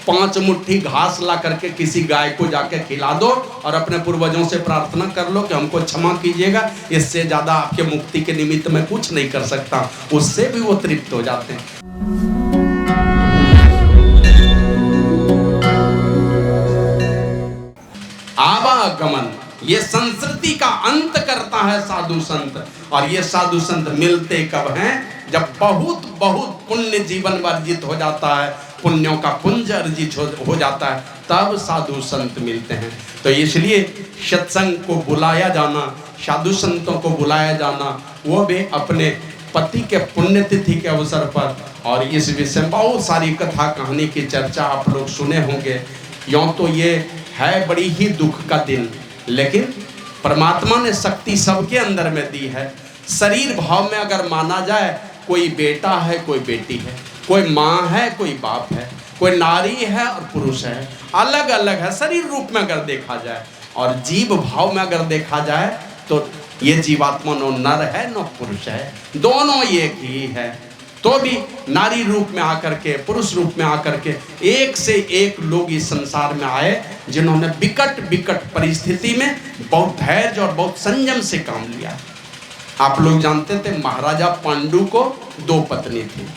5 मुट्ठी घास ला करके किसी गाय को जाके खिला दो और अपने पूर्वजों से प्रार्थना कर लो कि हमको क्षमा कीजिएगा, इससे ज़्यादा आपके मुक्ति के निमित्त मैं कुछ नहीं कर सकता, उससे भी वो तृप्त हो जाते हैं। आवागमन, ये संस्कृति का अंत करता है साधु संत। और ये साधु संत मिलते कब हैं? जब बहुत बहुत पुण्य जीवन वर्जित हो जाता है, पुण्यों का पुंज अर्जित हो जाता है, तब साधु संत मिलते हैं। तो इसलिए सत्संग को बुलाया जाना, साधु संतों को बुलाया जाना, वो भी अपने पति के पुण्यतिथि के अवसर पर। और इस विषय में बहुत सारी कथा कहानी की चर्चा आप लोग सुने होंगे। यूँ तो ये है बड़ी ही दुख का दिन, लेकिन परमात्मा ने शक्ति सबके अंदर में दी है। शरीर भाव में अगर माना जाए, कोई बेटा है, कोई बेटी है, कोई माँ है, कोई बाप है, कोई नारी है और पुरुष है, अलग अलग है शरीर रूप में अगर देखा जाए। और जीव भाव में अगर देखा जाए तो ये जीवात्मा न नर है न पुरुष है, दोनों एक ही है। तो भी नारी रूप में आकर के, पुरुष रूप में आकर के एक से एक लोग इस संसार में आए, जिन्होंने विकट परिस्थिति में बहुत धैर्य और बहुत संयम से काम लिया। आप लोग जानते थे महाराजा पांडु को 2 पत्नी थी,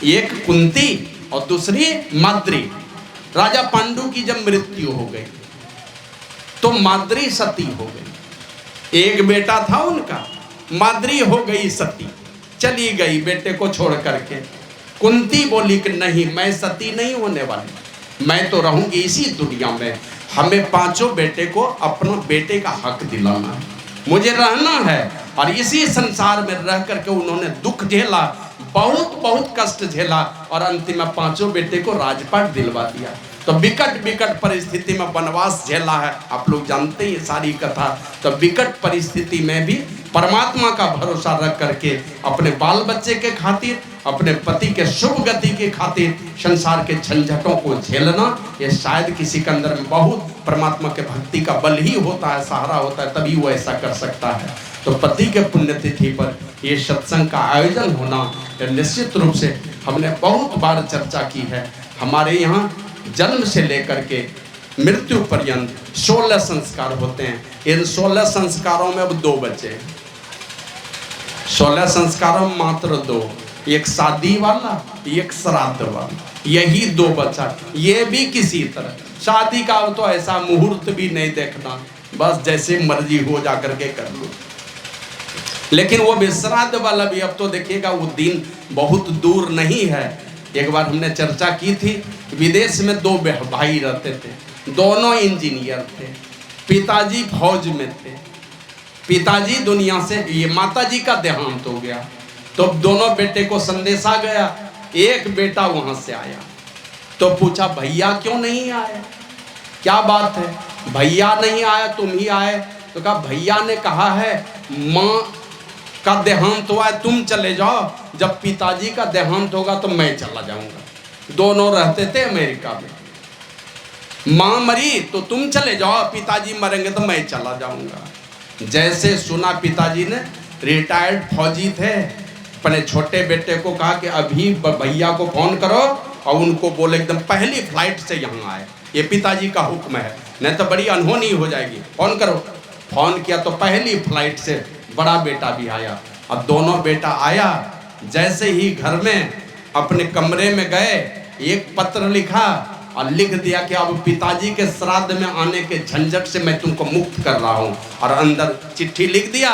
एक कुंती और दूसरी माद्री। राजा पांडु की जब मृत्यु हो गई तो माद्री सती हो गई। एक बेटा था उनका, माद्री हो गई सती, चली गई बेटे को छोड़ करके। कुंती बोली कि नहीं, मैं सती नहीं होने वाली, मैं तो रहूंगी इसी दुनिया में। हमें 5 बेटे को अपना बेटे का हक दिलाना है, मुझे रहना है। और इसी संसार में रह करके उन्होंने दुख झेला, बहुत कष्ट झेला और अंतिम में 5 बेटे को राजपाट दिलवा दिया। तो विकट परिस्थिति में वनवास झेला है, आप लोग जानते हैं ये सारी कथा। तो विकट परिस्थिति में भी परमात्मा का भरोसा रख करके अपने बाल बच्चे के खातिर, अपने पति के शुभ गति के खातिर संसार के झंझटों को झेलना, ये शायद किसी के अंदर में बहुत परमात्मा के भक्ति का बल ही होता है, सहारा होता है, तभी वो ऐसा कर सकता है। तो पति के पुण्यतिथि पर ये सत्संग का आयोजन होना, निश्चित रूप से हमने बहुत बार चर्चा की है। हमारे यहाँ जन्म से लेकर के मृत्यु पर्यंत 16 संस्कार होते हैं। इन 16 संस्कारों में अब 2 बचे, 16 संस्कारों में मात्र 2, एक शादी वाला, एक श्राद्ध वाला, यही 2 बचा। ये भी किसी तरह, शादी का तो ऐसा मुहूर्त भी नहीं देखना, बस जैसे मर्जी हो जा करके कर लो। लेकिन वो भी श्राद्ध वाला भी अब तो देखिएगा वो दिन बहुत दूर नहीं है। एक बार हमने चर्चा की थी, विदेश में 2 भाई रहते थे, दोनों इंजीनियर थे, पिताजी फौज में थे। पिताजी दुनिया से, ये माताजी का देहांत हो गया, तो दोनों बेटे को संदेश आ गया। एक बेटा वहां से आया तो पूछा भैया क्यों नहीं आए, क्या बात है? भैया नहीं आया, तुम ही आए। तो कहा भैया ने कहा है माँ का देहांत हुआ है, तुम चले जाओ, जब पिताजी का देहांत होगा तो मैं चला जाऊंगा। दोनों रहते थे अमेरिका में, माँ मरी तो तुम चले जाओ, पिताजी मरेंगे तो मैं चला जाऊंगा। जैसे सुना पिताजी ने, रिटायर्ड फौजी थे, अपने छोटे बेटे को कहा कि अभी भैया को फोन करो और उनको बोले एकदम पहली फ्लाइट से यहाँ आए, ये पिताजी का हुक्म है, नहीं तो बड़ी अनहोनी हो जाएगी, फोन करो। फोन किया तो पहली फ्लाइट से बड़ा बेटा भी आया। अब दोनों बेटा आया, जैसे ही घर में अपने कमरे में गए, एक पत्र लिखा और लिख दिया कि अब पिताजी के श्राद्ध में आने के झंझट से मैं तुमको मुक्त कर रहा हूँ। और अंदर चिट्ठी लिख दिया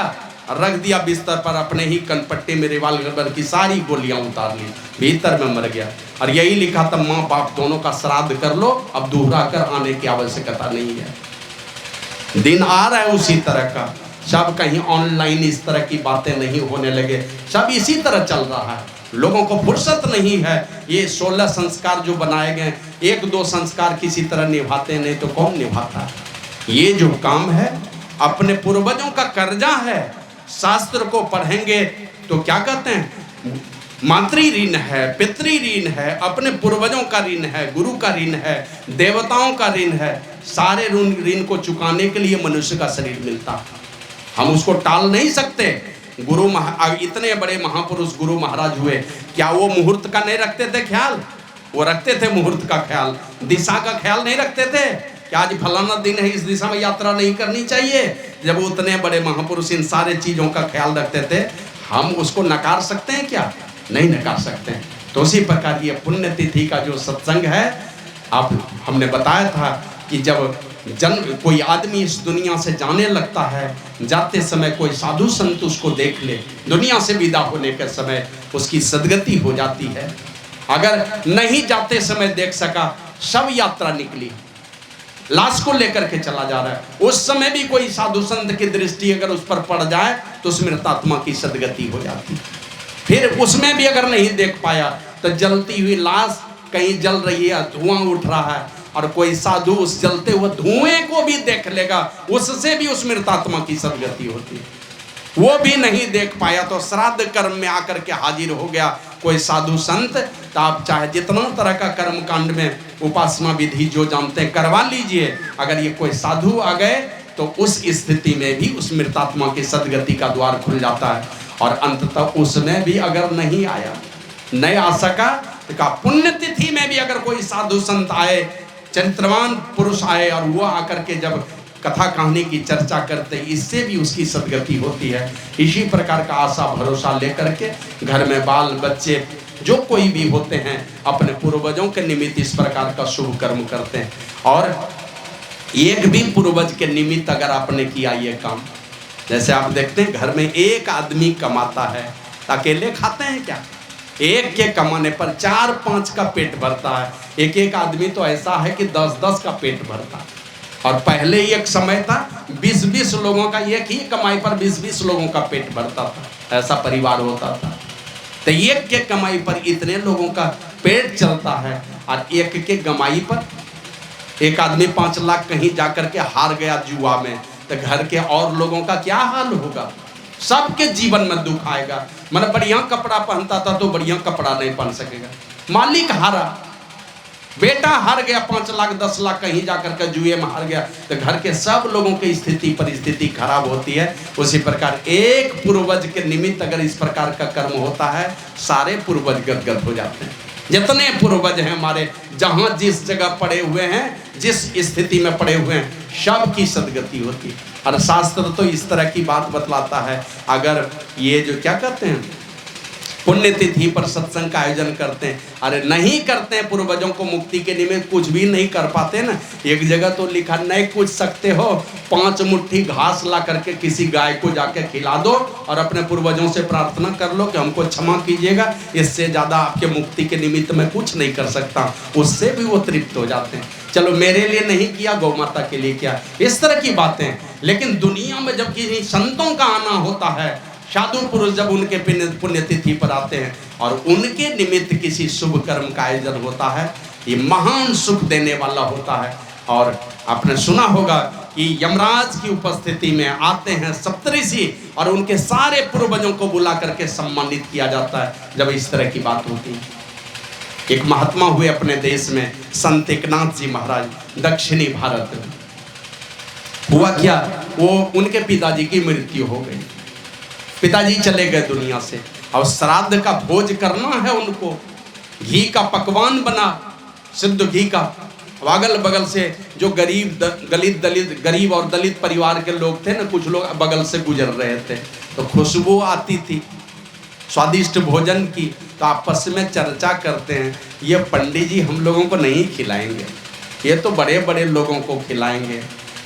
और रख दिया बिस्तर पर, अपने ही कनपट्टी में रिवाल्वर की सारी गोलियां उतार ली, भीतर में मर गया। और यही लिखा था माँ बाप दोनों का श्राद्ध कर लो, अब दोहरा कर आने की आवश्यकता नहीं है। दिन आ रहा है उसी तरह का, सब कहीं ऑनलाइन इस तरह की बातें नहीं होने लगे, सब इसी तरह चल रहा है। लोगों को फुर्सत नहीं है। ये 16 संस्कार जो बनाए गए, 1-2 संस्कार किसी तरह निभाते नहीं तो कौन निभाता है? ये जो काम है अपने पूर्वजों का कर्जा है। शास्त्र को पढ़ेंगे तो क्या कहते हैं, मातृ ऋण है, पितृ ऋण है, अपने पूर्वजों का ऋण है, गुरु का ऋण है, देवताओं का ऋण है। सारे ऋण को चुकाने के लिए मनुष्य का शरीर मिलता है, हम उसको टाल नहीं सकते। इतने बड़े महापुरुष गुरु महाराज हुए, क्या वो मुहूर्त का नहीं रखते थे ख्याल? वो रखते थे मुहूर्त का ख्याल, दिशा का ख्याल नहीं रखते थे कि आज फलाना दिन है, इस दिशा में यात्रा नहीं करनी चाहिए। जब उतने बड़े महापुरुष इन सारे चीज़ों का ख्याल रखते थे, हम उसको नकार सकते हैं क्या? नहीं नकार सकते हैं। तो उसी प्रकार ये पुण्यतिथि का जो सत्संग है, आप हमने बताया था कि जब कोई आदमी इस दुनिया से जाने लगता है, जाते समय कोई साधु संत उसको देख ले, दुनिया से विदा होने के समय उसकी सदगति हो जाती है। अगर नहीं जाते समय देख सका, शव यात्रा निकली, लाश को लेकर के चला जा रहा है, उस समय भी कोई साधु संत की दृष्टि अगर उस पर पड़ जाए तो उस मृतात्मा की सदगति हो जाती। फिर उसमें भी अगर नहीं देख पाया तो जलती हुई लाश कहीं जल रही है, धुआं उठ रहा है, और कोई साधु उस जलते हुए धुएं को भी देख लेगा, उससे भी उस मृतात्मा की सदगति होती है। वो भी नहीं देख पाया तो श्राद्ध कर्म में आकर के हाजिर हो गया कोई साधु संत, तो आप चाहे जितना तरह का कर्म कांड में उपासना विधि जो जानते हैं करवा लीजिए, अगर ये कोई साधु आ गए तो उस स्थिति में भी उस मृतात्मा की सदगति का द्वार खुल जाता है। और अंततः उसमें भी अगर नहीं आया, नहीं आ सका, तो का पुण्यतिथि में भी अगर कोई साधु संत आए, चरित्रवान पुरुष आए, और वो आकर के जब कथा कहानी की चर्चा करते, इससे भी उसकी सदगति होती है। इसी प्रकार का आशा भरोसा लेकर के घर में बाल बच्चे जो कोई भी होते हैं अपने पूर्वजों के निमित्त इस प्रकार का शुभ कर्म करते हैं। और एक भी पूर्वज के निमित्त अगर आपने किया ये काम, जैसे आप देखते हैं घर में एक आदमी कमाता है, अकेले खाते हैं क्या? एक के कमाने पर 4-5 का पेट भरता है। एक एक आदमी तो ऐसा है कि 10-10 का पेट भरता है। और पहले एक समय था 20-20 लोगों का, एक ही कमाई पर 20-20 लोगों का पेट भरता था, ऐसा परिवार होता था। तो एक के कमाई पर इतने लोगों का पेट चलता है, और एक के कमाई पर एक आदमी 5 लाख कहीं जाकर के हार गया जुआ में, तो घर के और लोगों का क्या हाल होगा? सबके जीवन में दुख आएगा। मतलब बढ़िया कपड़ा पहनता था तो बढ़िया कपड़ा नहीं पहन सकेगा, मालिक हारा, बेटा हार गया 5 लाख 10 लाख कहीं जाकर के जुए में हार गया, तो घर के सब लोगों की स्थिति परिस्थिति खराब होती है। उसी प्रकार एक पूर्वज के निमित्त अगर इस प्रकार का कर्म होता है, सारे पूर्वज गदगद हो जाते हैं। जितने पूर्वज हैं हमारे, जहाँ जिस जगह पड़े हुए हैं, जिस स्थिति में पड़े हुए हैं, सब की सदगति होती है। और शास्त्र तो इस तरह की बात बतलाता है, अगर ये जो क्या कहते हैं पुण्यतिथि पर सत्संग का आयोजन करते हैं, अरे नहीं करते हैं, पूर्वजों को मुक्ति के निमित्त कुछ भी नहीं कर पाते ना, एक जगह तो लिखा नहीं कुछ सकते हो, 5 मुट्ठी घास ला करके किसी गाय को जाके खिला दो और अपने पूर्वजों से प्रार्थना कर लो कि हमको क्षमा कीजिएगा, इससे ज़्यादा आपके मुक्ति के निमित्त मैं कुछ नहीं कर सकता। उससे भी वो तृप्त हो जाते हैं। चलो मेरे लिए नहीं किया, गौ माता के लिए किया, इस तरह की बातें। लेकिन दुनिया में जब किसी संतों का आना होता है, साधु पुरुष जब उनके पुण्यतिथि पर आते हैं और उनके निमित्त किसी शुभ कर्म का आयोजन होता है, ये महान सुख देने वाला होता है। और आपने सुना होगा कि यमराज की उपस्थिति में आते हैं सप्तऋषि और उनके सारे पूर्वजों को बुला करके सम्मानित किया जाता है जब इस तरह की बात होती है। एक महात्मा हुए अपने देश में, संत एकनाथ जी महाराज, दक्षिणी भारत में। हुआ क्या, वो उनके पिताजी की मृत्यु हो गई, पिताजी चले गए दुनिया से, और श्राद्ध का भोज करना है उनको, घी का पकवान बना, शुद्ध घी का। अगल बगल से जो गरीब और दलित परिवार के लोग थे ना, कुछ लोग बगल से गुजर रहे थे, तो खुशबू आती थी स्वादिष्ट भोजन की, तो आपस में चर्चा करते हैं, ये पंडित जी हम लोगों को नहीं खिलाएंगे, ये तो बड़े बड़े लोगों को खिलाएंगे,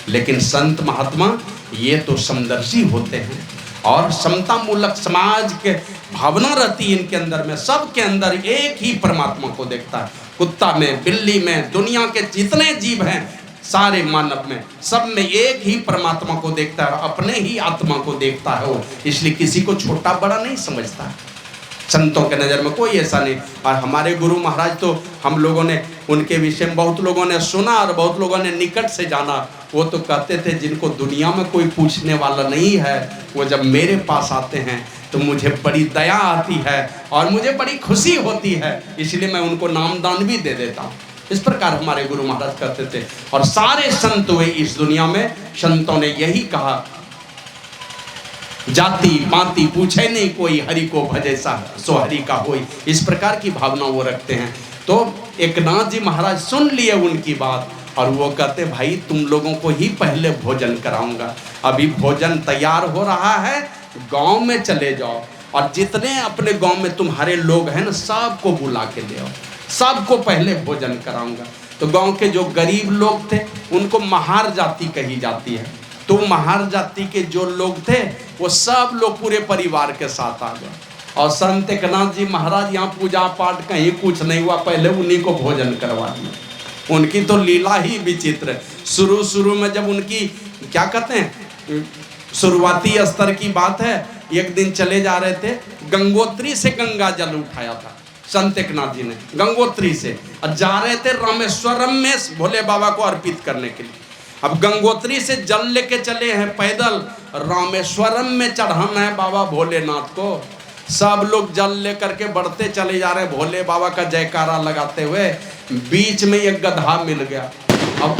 लेकिन संत महात्मा ये तो समदर्शी होते हैं और समता मूलक समाज के भावना रहती है इनके अंदर में। सबके अंदर एक ही परमात्मा को देखता है, कुत्ता में, बिल्ली में, दुनिया के जितने जीव हैं सारे मानव में, सब में एक ही परमात्मा को देखता है, अपने ही आत्मा को देखता है वो, इसलिए किसी को छोटा बड़ा नहीं समझता। संतों के नज़र में कोई ऐसा नहीं। और हमारे गुरु महाराज तो हम लोगों ने उनके विषय में बहुत लोगों ने सुना और बहुत लोगों ने निकट से जाना। वो तो कहते थे जिनको दुनिया में कोई पूछने वाला नहीं है, वो जब मेरे पास आते हैं तो मुझे बड़ी दया आती है और मुझे बड़ी खुशी होती है, इसलिए मैं उनको नामदान भी दे देता हूँ। इस प्रकार हमारे गुरु महाराज कहते थे। और सारे संत हुए इस दुनिया में, संतों ने यही कहा, जाति पाति पूछे नहीं कोई, हरि को भजे सो हरि का होई। इस प्रकार की भावना वो रखते हैं। तो एकनाथ जी महाराज सुन लिए उनकी बात और वो कहते भाई तुम लोगों को ही पहले भोजन कराऊंगा, अभी भोजन तैयार हो रहा है, गांव में चले जाओ और जितने अपने गांव में तुम्हारे लोग हैं ना सबको बुला के ले आओ, सबको पहले भोजन कराऊंगा। तो गांव के जो गरीब लोग थे उनको महार जाति कही जाती है, तो महार जाति के जो लोग थे वो सब लोग पूरे परिवार के साथ आ गए और संत एकनाथ जी महाराज यहाँ पूजा पाठ कहीं कुछ नहीं हुआ, पहले उन्हीं को भोजन करवा दिया। उनकी तो लीला ही विचित्र है। शुरू में जब उनकी क्या कहते हैं शुरुआती स्तर की बात है, एक दिन चले जा रहे थे, गंगोत्री से गंगा जल उठाया था संत एकनाथ जी ने, गंगोत्री से, और जा रहे थे रामेश्वरम में भोले बाबा को अर्पित करने के लिए। अब गंगोत्री से जल लेके चले हैं पैदल, रामेश्वरम में चढ़ाना है बाबा भोलेनाथ को। सब लोग जल लेकर के बढ़ते चले जा रहे हैं भोले बाबा का जयकारा लगाते हुए। बीच में एक गधा मिल गया। अब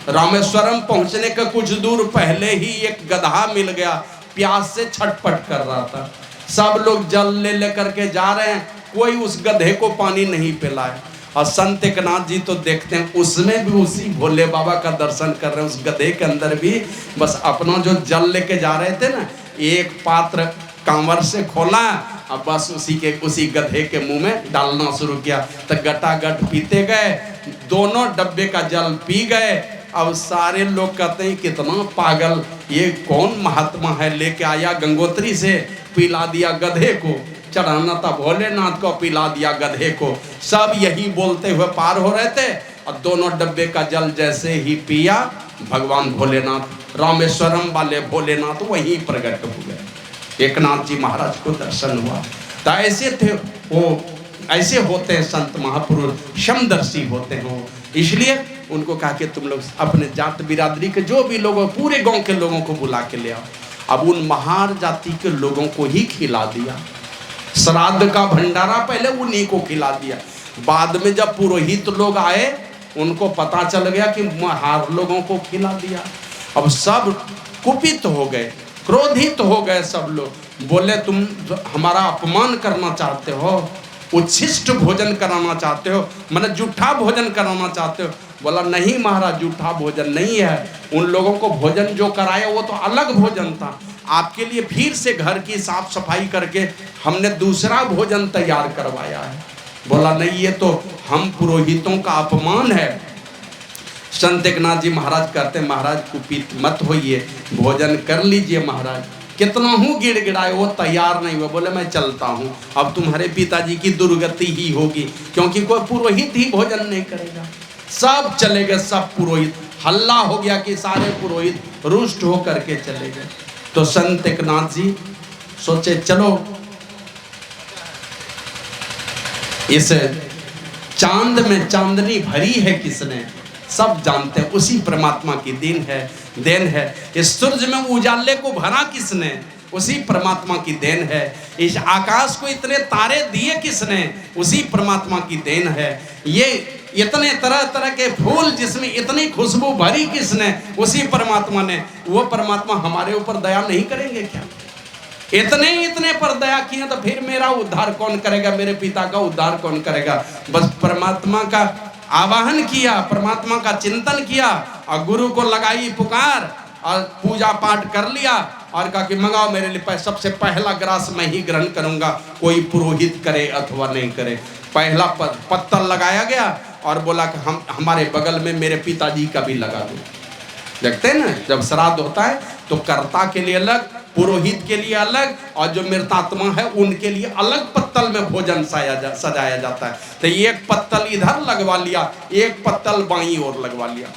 रामेश्वरम पहुंचने का कुछ दूर पहले ही एक गधा मिल गया, प्यास से छटपट कर रहा था। सब लोग जल ले लेकर के जा रहे हैं, कोई उस गधे को पानी नहीं पिलाए। और संत एकनाथ जी तो देखते हैं उसमें भी उसी भोले बाबा का दर्शन कर रहे हैं, उस गधे के अंदर भी बस अपना जो जल लेके जा रहे थे ना, एक पात्र कांवर से खोला और बस उसी गधे के मुंह में डालना शुरू किया। तो गटागट पीते गए, दोनों डब्बे का जल पी गए। अब सारे लोग कहते हैं कितना पागल, ये कौन महात्मा है, लेके आया गंगोत्री से, पिला दिया गधे को, चढ़ाना था भोलेनाथ को, पिला दिया गधे को। सब यही बोलते हुए पार हो रहे थे और दोनों डब्बे का जल जैसे ही पिया, भगवान भोलेनाथ, रामेश्वरम वाले भोलेनाथ वहीं प्रकट हो गए। एकनाथ जी महाराज को दर्शन हुआ। तो ऐसे थे वो, ऐसे होते हैं संत महापुरुष, समदर्शी होते हैं वो। इसलिए उनको कहा कि तुम लोग अपने जात बिरादरी के जो भी लोग, पूरे गांव के लोगों को बुला के ले आओ। अब उन महार जाति के लोगों को ही खिला दिया, श्राद्ध का भंडारा पहले उन्हीं को खिला दिया। बाद में जब पुरोहित लोग आए उनको पता चल गया कि महार लोगों को खिला दिया। अब सब कुपित हो गए, क्रोधित हो गए सब लोग। बोले तुम हमारा अपमान करना चाहते हो, उच्छिष्ट भोजन कराना चाहते हो, मतलब जूठा भोजन कराना चाहते हो। बोला नहीं महाराज, जूठा भोजन नहीं है, उन लोगों को भोजन जो कराया वो तो अलग भोजन था, आपके लिए फिर से घर की साफ सफाई करके हमने दूसरा भोजन तैयार करवाया है। बोला नहीं, ये तो हम पुरोहितों का अपमान है। संत एकनाथ जी महाराज कहते महाराज कुपित मत होइए, भोजन कर लीजिए महाराज। कितना हूँ गिड़गिड़ाए, वो तैयार नहीं हुआ। बोले मैं चलता हूँ, अब तुम्हारे पिताजी की दुर्गति ही होगी, क्योंकि कोई पुरोहित ही भोजन नहीं करेगा। सब चले गए, सब पुरोहित, हल्ला हो गया कि सारे पुरोहित रुष्ट होकर के चले गए। तो संत एकनाथ जी सोचे चलो इस चांद में चांदनी भरी है किसने, सब जानते हैं उसी परमात्मा की देन है। इस सूरज में उजाले को भरा किसने, उसी परमात्मा की देन है। इस आकाश को इतने तारे दिए किसने, उसी परमात्मा की देन है। ये इतने तरह तरह के फूल जिसमें इतनी खुशबू भरी किसने, उसी परमात्मा ने। वो परमात्मा हमारे ऊपर दया नहीं करेंगे क्या? इतने पर दया किया तो फिर मेरा उद्धार कौन करेगा, मेरे पिता का उद्धार कौन करेगा? बस परमात्मा का आवाहन किया, परमात्मा का चिंतन किया और गुरु को लगाई पुकार और पूजा पाठ कर लिया और कहा कि मंगाओ मेरे लिए, सबसे पहला ग्रास मैं ही ग्रहण करूंगा, कोई पुरोहित करे अथवा नहीं करे। पहला पत्तल लगाया गया और बोला कि हमारे बगल में मेरे पिताजी का भी लगा दो। देखते हैं ना, जब श्राद्ध होता है तो कर्ता के लिए अलग, पुरोहित के लिए अलग और जो मृतात्मा है उनके लिए अलग पत्तल में भोजन सजाया जाता है। तो एक पत्तल इधर लगवा लिया, एक पत्तल बाईं ओर लगवा लिया।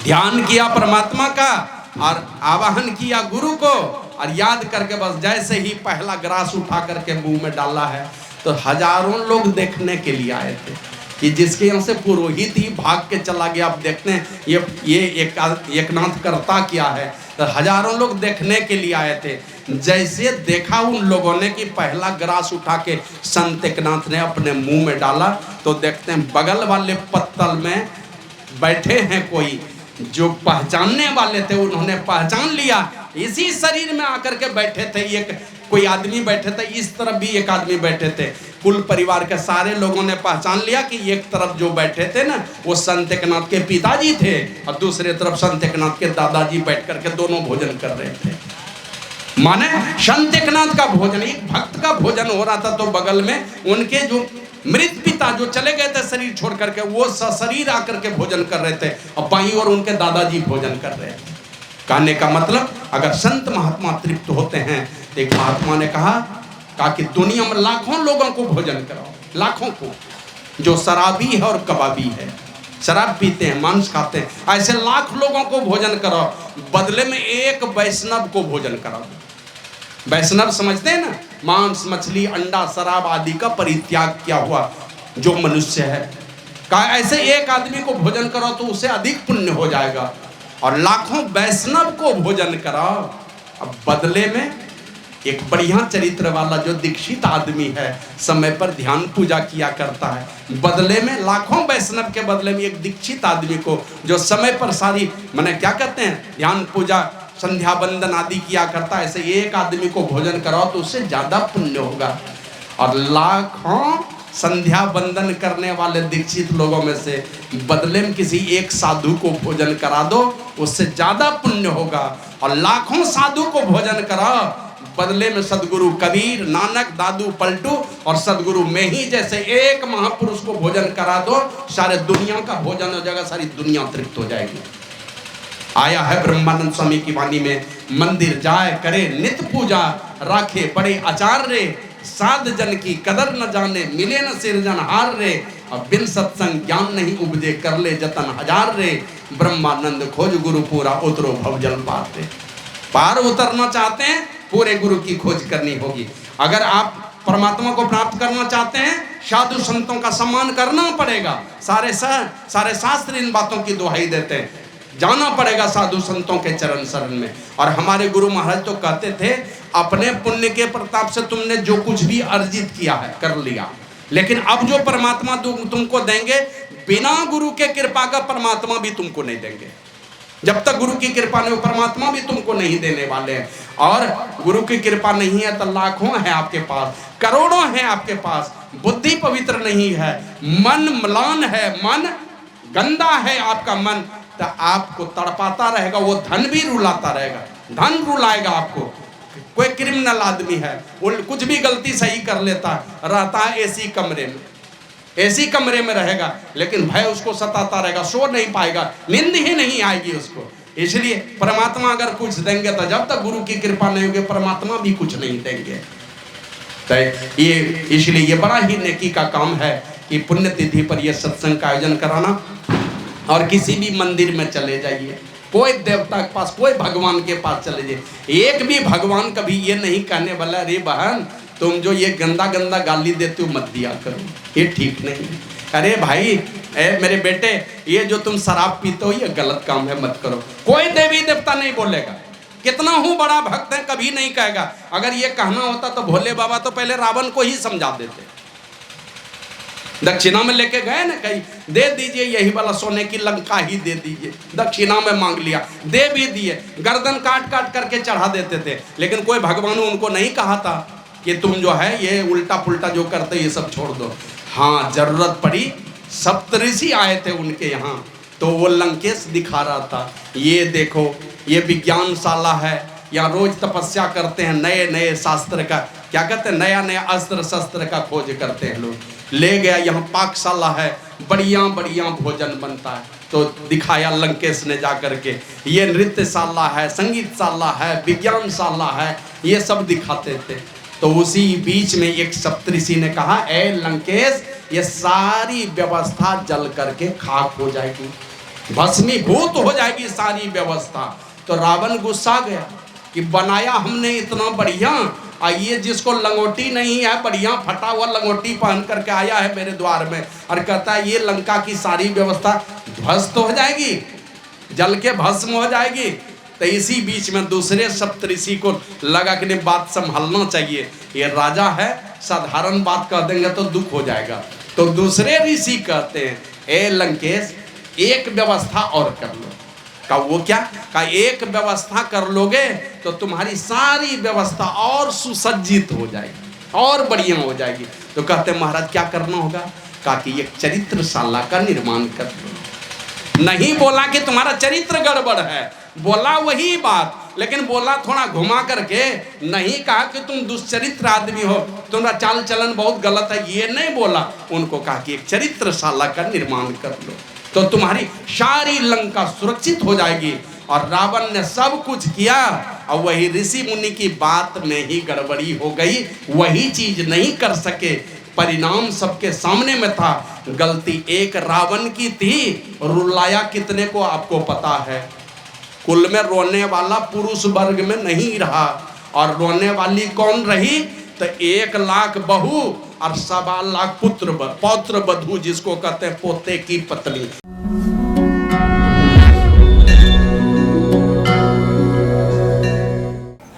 ध्यान किया परमात्मा का और आवाहन किया गुरु को और याद करके बस जैसे ही पहला ग्रास उठा करके मुंह में डाला है तो हजारों लोग देखने के लिए आए थे कि जिसके यहाँ से पुरोहित ही भाग के चला गया। आप देखते हैं ये एकनाथ करता क्या है, तो हजारों लोग देखने के लिए आए थे। जैसे देखा उन लोगों ने कि पहला ग्रास उठा के संत एकनाथ ने अपने मुंह में डाला तो देखते हैं बगल वाले पत्तल में बैठे हैं कोई जो पहचानने वाले थे, उन्होंने पहचान लिया। इसी शरीर में आकर के बैठे थे, एक कोई आदमी बैठे थे, इस तरफ भी एक आदमी बैठे थे। कुल परिवार के सारे लोगों ने पहचान लिया कि एक तरफ जो बैठे थे ना वो संत एकनाथ के पिताजी थे और दूसरे तरफ संत एकनाथ के दादाजी बैठ करके दोनों भोजन कर रहे थे। माने संत एकनाथ का भोजन, एक भक्त का भोजन हो रहा था, तो बगल में उनके जो मृत पिता जो चले गए थे शरीर छोड़ करके, वो सशरीर आकर के भोजन कर रहे थे और बाईं ओर उनके दादाजी भोजन कर रहे थे। कहने का मतलब अगर संत महात्मा तृप्त होते हैं तो एक महात्मा ने कहा कि दुनिया में लाखों लोगों को भोजन कराओ, लाखों को, जो शराबी है और कबाबी है, शराब पीते हैं, मांस खाते हैं, ऐसे लाख लोगों को भोजन कराओ, बदले में एक वैष्णव को भोजन कराओ। वैष्णव समझते हैं ना, मांस मछली अंडा शराब आदि का परित्याग किया हुआ जो मनुष्य है, कहा ऐसे एक आदमी को भोजन करो तो उसे अधिक पुण्य हो जाएगा, और लाखों वैष्णव को भोजन कराओ। अब बदले में एक बढ़िया चरित्र वाला जो दीक्षित आदमी है, समय पर ध्यान पूजा किया करता है, बदले में लाखों वैष्णव के बदले में एक दीक्षित आदमी को जो समय पर सारी माने क्या कहते हैं ध्यान पूजा संध्या बंदन आदि किया करता है, ऐसे एक आदमी को भोजन कराओ तो उससे ज्यादा पुण्य होगा। और लाखों संध्या बंदन करने वाले दीक्षित लोगों में से बदले में किसी एक साधु को भोजन करा दो, उससे ज्यादा पुण्य होगा। और लाखों साधु को भोजन कराओ, बदले में सदगुरु कबीर, नानक, दादू पलटू और सदगुरु में ही जैसे एक महापुरुष को भोजन करा दो, सारे दुनिया का भोजन हो जाएगा, सारी दुनिया तृप्त हो जाएगी। आया है ब्रह्मानंद स्वामी की वाणी में, मंदिर जाए करे नित पूजा, राखे बड़े आचार रे, साध जन की कदर न जाने, मिले न सिरजनहार रे, और बिन सत्संग ज्ञान नहीं उपजे, कर ले जतन हजार रे, ब्रह्मानंद खोज गुरु पूरा, उतरो भवजल पार रे। पार उतरना चाहते हैं, पूरे गुरु की खोज करनी होगी। अगर आप परमात्मा को प्राप्त करना चाहते हैं, साधु संतों का सम्मान करना पड़ेगा। सारे शास्त्र इन बातों की दुहाई देते हैं, जाना पड़ेगा साधु संतों के चरण शरण में। और हमारे गुरु महाराज तो कहते थे, अपने पुण्य के प्रताप से तुमने जो कुछ भी अर्जित किया है कर लिया, लेकिन अब जो परमात्मा तुमको देंगे, बिना गुरु के कृपा का परमात्मा भी तुमको नहीं देंगे। जब तक गुरु की कृपा नहीं, परमात्मा भी तुमको नहीं देने वाले हैं। और गुरु की कृपा नहीं है तो लाखों है आपके पास, करोड़ों है आपके पास, बुद्धि पवित्र नहीं है, मन म्लान है, मन गंदा है आपका मन, तो आपको तड़पाता रहेगा, वो धन भी रुलाता रहेगा, धन रुलाएगा आपको। कोई क्रिमिनल आदमी है, वो कुछ भी गलती सही कर लेता, रहता है एसी कमरे में, एसी कमरे में रहेगा, लेकिन भय उसको सताता रहेगा, सो नहीं पाएगा, नींद ही नहीं आएगी उसको। इसलिए परमात्मा अगर कुछ देंगे तो जब तक गुरु की कृपा नहीं होगी, परमात्मा भी कुछ नहीं देंगे। तो ये इसलिए ये बड़ा ही नेकी का काम है कि पुण्यतिथि पर ये सत्संग का आयोजन कराना। और किसी भी मंदिर में चले जाइए, कोई देवता के पास, कोई भगवान के पास चले जाइए, एक भी भगवान कभी ये नहीं कहने वाला, अरे बहन तुम जो ये गंदा गंदा गाली देते हो मत दिया करो, ये ठीक नहीं है। अरे भाई मेरे बेटे, ये जो तुम शराब पीते हो ये गलत काम है, मत करो। कोई देवी देवता नहीं बोलेगा, कितना हूँ बड़ा भक्त है कभी नहीं कहेगा। अगर ये कहना होता तो भोले बाबा तो पहले रावण को ही समझा देते। दक्षिणा में लेके गए ना, कहीं दे दीजिए यही वाला सोने की लंका ही दे दीजिए, दक्षिणा में मांग लिया, दे भी दिए, गर्दन काट काट करके चढ़ा देते थे। लेकिन कोई भगवान ने उनको नहीं कहा था कि तुम जो है ये उल्टा पुल्टा जो करते ये सब छोड़ दो। हाँ, जरूरत पड़ी, सप्तऋषि आए थे उनके यहाँ, तो वो लंकेश दिखा रहा था, ये देखो ये विज्ञानशाला है, यहाँ रोज तपस्या करते हैं, नए नए शास्त्र का क्या कहते हैं, नया नया अस्त्र शस्त्र का खोज करते हैं लोग। ले गया, यहाँ पाकशाला है, बढ़िया बढ़िया भोजन बनता है, तो दिखाया लंकेश ने जा करके, ये नृत्यशाला है, संगीतशाला है, विज्ञानशाला है, ये सब दिखाते थे। तो उसी बीच में एक सप्तऋषि ने कहा, ए लंकेश, ये सारी व्यवस्था जल करके खाक हो जाएगी, भस्मीभूत हो जाएगी सारी व्यवस्था। तो रावण गुस्सा गया कि बनाया हमने इतना बढ़िया, ये जिसको लंगोटी नहीं है, बढ़िया फटा हुआ लंगोटी पहन करके आया है मेरे द्वार में, और कहता है ये लंका की सारी व्यवस्था ध्वस्त हो जाएगी, जल के भस्म हो जाएगी। तो इसी बीच में दूसरे सप्तऋषि को लगा कि नहीं, बात संभालना चाहिए, ये राजा है, साधारण बात कह देंगे तो दुख हो जाएगा। तो दूसरे ऋषि कहते हैं, ए लंकेश, एक व्यवस्था और कर लो। का वो क्या? का एक व्यवस्था कर लोगे तो तुम्हारी सारी व्यवस्था और सुसज्जित हो जाएगी। और बढ़िया हो जाएगी। तो कहते महाराज क्या करना होगा? कहा कि एक चरित्रशाला का निर्माण कर लो। नहीं बोला कि तुम्हारा चरित्र गड़बड़ है, बोला वही बात, लेकिन बोला थोड़ा घुमा करके। नहीं कहा कि तुम दुष्चरित्र आदमी हो, तुम्हारा चाल चलन बहुत गलत है, ये नहीं बोला। उनको कहा कि एक चरित्रशाला का निर्माण कर लो तो तुम्हारी सारी लंका सुरक्षित हो जाएगी। और रावण ने सब कुछ किया और वही ऋषि मुनि की बात में ही गड़बड़ी हो गई, वही चीज नहीं कर सके। परिणाम सबके सामने में था। गलती एक रावण की थी, रुलाया कितने को आपको पता है। कुल में रोने वाला पुरुष वर्ग में नहीं रहा, और रोने वाली कौन रही? तो 1 लाख बहू और 1.25 लाख पौत्र वधू, जिसको कहते हैं पोते की पत्नी।